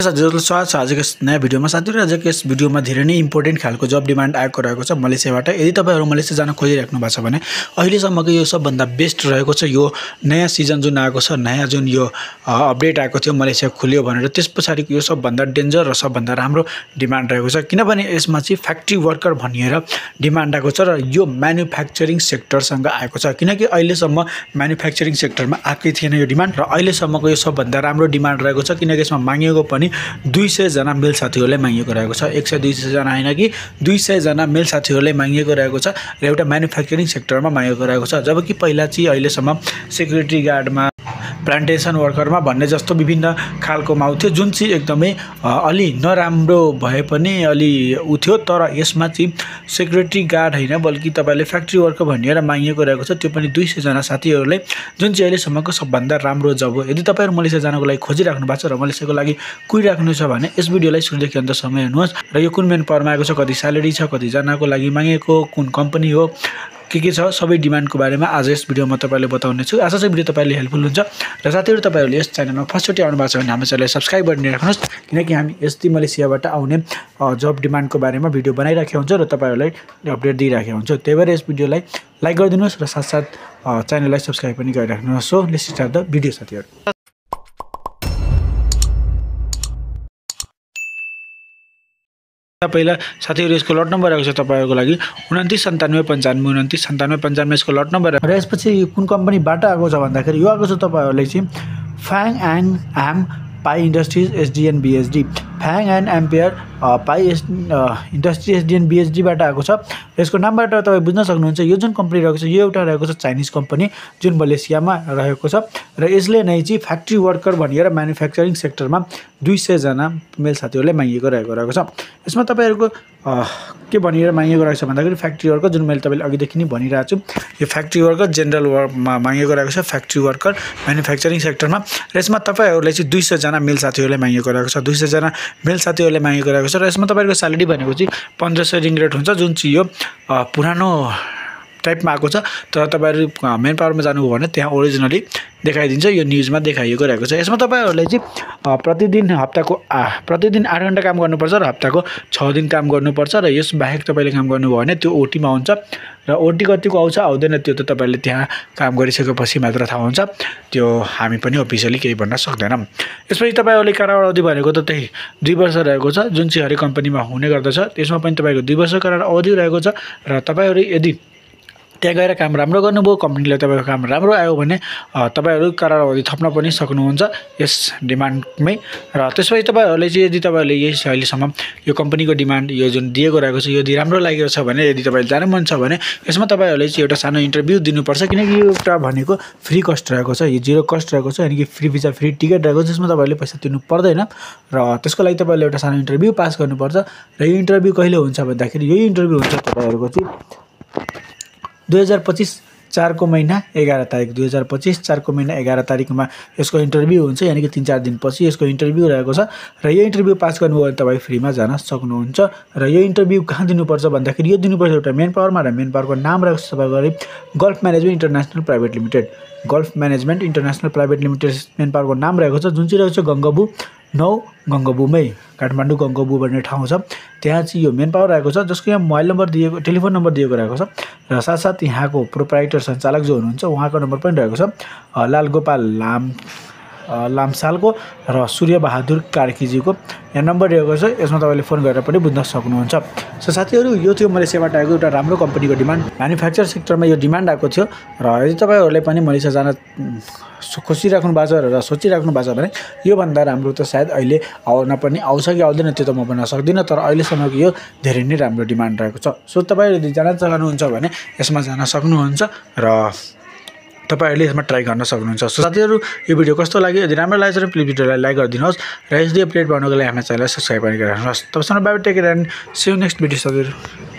हजुरलाई स्वागत छ आजको नयाँ भिडियोमा। साथीहरु, आजको यस भिडियोमा धेरै नै इम्पोर्टेन्ट खालको जब डिमान्ड आएको रहेको छ मलेसियाबाट। यदि तपाईहरु मलेसिया जान खोजिराख्नु भएको छ भने अहिलेसम्मको यो सबभन्दा बेस्ट रहेको छ। यो नयाँ सिजन जुन आएको छ, नयाँ जुन यो अपडेट आएको थियो मलेसिया खुल्यो भनेर, त्यसपछाडिको यो सबभन्दा डेन्जर र सबभन्दा राम्रो डिमान्ड रहेको छ। किनभने यसमा चाहिँ फ्याक्ट्री वर्कर भनिएर डिमान्ड आएको छ र यो म्यानुफ्याक्चरिङ सेक्टरसँग आएको छ। किनकि अहिलेसम्म म्यानुफ्याक्चरिङ सेक्टरमा आएकै थिएन यो डिमान्ड, र अहिलेसम्मको यो सबभन्दा राम्रो डिमान्ड रहेको छ। किनकि यसमा मागिएको पनि 200 जना मेल साथीहरुलाई मागिएको रहेको छ। 100-200 जना हैन कि 200 जना मेल साथीहरुलाई मागिएको रहेको छ र एउटा म्यानुफ्याक्चरिङ सेक्टरमा मागिएको रहेको छ। जबकि पहिला चाहिँ अहिलेसम्म सेक्युरिटी गार्डमा, प्लान्टेसन वर्करमा भन्ने जस्तो विभिन्न खालको माउथ्यो, जुन चाहिँ एकदमै अलि नराम्रो भए पनि अलि उथ्यो। तर यसमा चाहिँ सेक्युरिटी गार्ड हैन बल्कि तपाईले फ्याक्ट्री वर्कर भनिएर मागिएको रहेको छ, त्यो पनि 200 जना साथीहरुलाई, जुन चाहिँ अहिलेसम्मको सबभन्दा राम्रो जब हो। यदि तपाईहरु मलेसिया जानको लागि खोजिराख्नु भएको छ र मलेसियाको लागि कुरिराख्नु छ भने यस भिडियोलाई सुरुदेखि अन्तसम्म हेर्नुहोस्। र यो कुन मेन पावरमा आएको छ, कति स्यालेरी छ, कति जनाको लागि मागेको, कुन कम्पनी हो, के छ, सबै डिमान्डको बारेमा आज यस भिडियोमा तपाईलाई बताउने छु। आशा छ भिडियो तपाईले हेल्पफुल हुन्छ। र साथीहरु, तपाईहरुले यस च्यानलमा फर्स्टचोटि आउनु भएको छ भने हाम्रो च्यानललाई सब्स्क्राइब गरिराख्नुहोस्, किनकि हामी यस्तै मलेसियाबाट आउने जब डिमान्डको बारेमा भिडियो बनाइराखेको हुन्छ र तपाईहरुलाई अपडेट दिइराखेको हुन्छ। त्यही भएर यस भिडियोलाई लाइक गरिदिनुहोस् र साथसाथ च्यानललाई सब्स्क्राइब पनि गरिराख्नुहोस्। So let's start the video साथीहरु। पहिला साथीहरु, यसको लट नम्बर आएको छ तपाईहरुको लागि 299795 299795 यसको लट नम्बर। र यसपछि कुन कम्पनीबाट आएको छ भन्दाखेरि यो आएको छ तपाईहरुलाई चाहिँ Fang and M Pi industries SDN BSD, Fang and ampere Pi industry SDN बिएसडीबाट आएको छ। यसको नामबाट तपाईँ बुझ्न सक्नुहुन्छ यो जुन कम्पनी रहेको छ यो एउटा रहेको छ चाइनिज कम्पनी जुन मलेसियामा रहेको छ, र यसले नै चाहिँ फ्याक्ट्री वर्कर भनिएर म्यानुफ्याक्चरिङ सेक्टरमा 200 जना मेल साथीहरुलाई मागिएको रहेको छ। यसमा तपाईहरुको के भनिएर मागिएको रहेको छ भन्दाखेरि फ्याक्ट्री वर्कर, जुन मैले तपाईले अघिदेखि नै भनिरहेको छु, यो फ्याक्ट्री वर्कर जेनरल वर्कमा मागिएको रहेको छ, फ्याक्ट्री वर्कर म्यानुफ्याक्चरिङ सेक्टरमा। र यसमा तपाईहरुलाई चाहिँ 200 जना मेल साथीहरुलाई मागिएको रहेको छ, 200 जना मेल साथीहरुलाई मागिएको रहेको छ। र यसमा तपाईहरुको स्यालेरी भनेको चाहिँ 1500 रिङ रेट हुन्छ, जुन चाहिँ यो पुरानो टाइपमा आएको छ। तर तपाईहरु मेन पावरमा जानुभयो भने त्यहाँ ओरिजिनली देखाइदिन्छ, यो न्युजमा देखाइएको रहेको छ। यसमा तपाईहरुलाई चाहिँ प्रतिदिन 8 घण्टा काम गर्नुपर्छ र हप्ताको 6 दिन काम गर्नुपर्छ। र यस बाहेक तपाईले काम गर्नुभयो भने त्यो ओटीमा हुन्छ, र ओटी कतिको आउँछ आउँदैन त्यो त तपाईले त्यहाँ काम गरिसकेपछि मात्र थाहा हुन्छ, त्यो हामी पनि अफिसियली केही भन्न सक्दैनौँ। यसपछि तपाईहरुले करार अवधि भनेको त त्यही 2 वर्ष रहेको छ, जुन चाहिँ हरेक कम्पनीमा हुने गर्दछ। त्यसमा पनि तपाईको 2 वर्ष करार अवधि रहेको छ। र तपाईहरु यदि त्यहाँ गएर काम राम्रो गर्नुभयो, कम्पनीले तपाईको काम राम्रो आयो भने तपाईहरु करार अवधि थप्न पनि सक्नुहुन्छ यस डिमान्डमै। र त्यसपछि तपाईहरुले चाहिँ यदि तपाईले यही अहिलेसम्म यो कम्पनीको डिमान्ड यो जुन दिएको रहेको छ यदि राम्रो लागेको छ भने, यदि तपाईले जान मन छ भने यसमा तपाईहरुले चाहिँ एउटा सानो इन्टरभ्यु दिनुपर्छ। किनकि यो एउटा भनेको फ्री कस्ट रहेको छ, यो जीरो कस्ट रहेको छ, यानी कि फ्री भिजा फ्री टिकट रहेको छ, जसमा तपाईले पैसा तिर्नु पर्दैन। र त्यसको लागि तपाईले एउटा सानो इन्टरभ्यु पास गर्नुपर्छ। र यो इन्टरभ्यु कहिले हुन्छ भन्दाखेरि यो इन्टरभ्यु हुन्छ तपाईहरुको चाहिँ 2025 4 को महिना 11 तारिक 2025 4 को महिना 11 तारिकमा यसको इन्टरभ्यु हुन्छ, यानी कि 3-4 दिनपछि यसको इन्टरभ्यु रहेको छ। र यो इन्टरभ्यु पास गर्नुभयो भने तपाईँ फ्रीमा जान सक्नुहुन्छ। र यो इन्टरभ्यु कहाँ दिनुपर्छ भन्दाखेरि यो दिनुपर्छ एउटा मेन पावरमा, र मेन पावरको नाम रहेको छ तपाईँको gulf management international private limited, gulf management international private limited मेन पावरको नाम रहेको छ, जुन चाहिँ रहेको छ गङ्गबु 9 गङ्गबुमै, काठमाडौँ गङ्गबु भन्ने ठाउँ छ। त्यहाँ चाहिँ यो मेन पावर रहेको छ, जसको यहाँ मोबाइल नम्बर दिएको, टेलिफोन नम्बर दिएको रहेको छ। र साथसाथ यहाँको प्रोप्राइटर सञ्चालक जो हुनुहुन्छ उहाँको नम्बर पनि रहेको छ, लालगोपाल लामसालको र सूर्यबहादुर कार्कीजीको यहाँ नम्बर दिएको छ। यसमा तपाईले फोन गरेर पनि बुझ्न सक्नुहुन्छ। सो साथीहरु, यो थियो मलेसियाबाट आएको एउटा राम्रो कम्पनीको डिमान्ड, म्यानुफ्याक्चर सेक्टरमा यो डिमान्ड आएको थियो। र यदि तपाईहरुले पनि मलेसिया जान खोजिराख्नु भएको छ र सोचिराख्नु भएको छ भने यो भन्दा राम्रो त सायद अहिले आउन पनि आउँछ कि आउँदैन त्यो त म भन्न सक्दिनँ, तर अहिलेसम्मको यो धेरै नै राम्रो डिमान्ड रहेको छ। सो तपाईहरु यदि जान चाहनुहुन्छ भने यसमा जान सक्नुहुन्छ र तपाईहरुले यसमा ट्राई गर्न सक्नुहुन्छ। सो साथीहरु, यो भिडियो कस्तो लाग्यो? यदि राम्रो लागेछ भने प्लिज भिडियोलाई लाइक गरिदिनुहोस् र यस्तै अपडेट पाउनको लागि हाम्रो च्यानललाई सब्स्क्राइब पनि गरिराख्नुहोस्। तबसम्म bye bye, take care and see you next video साथीहरु।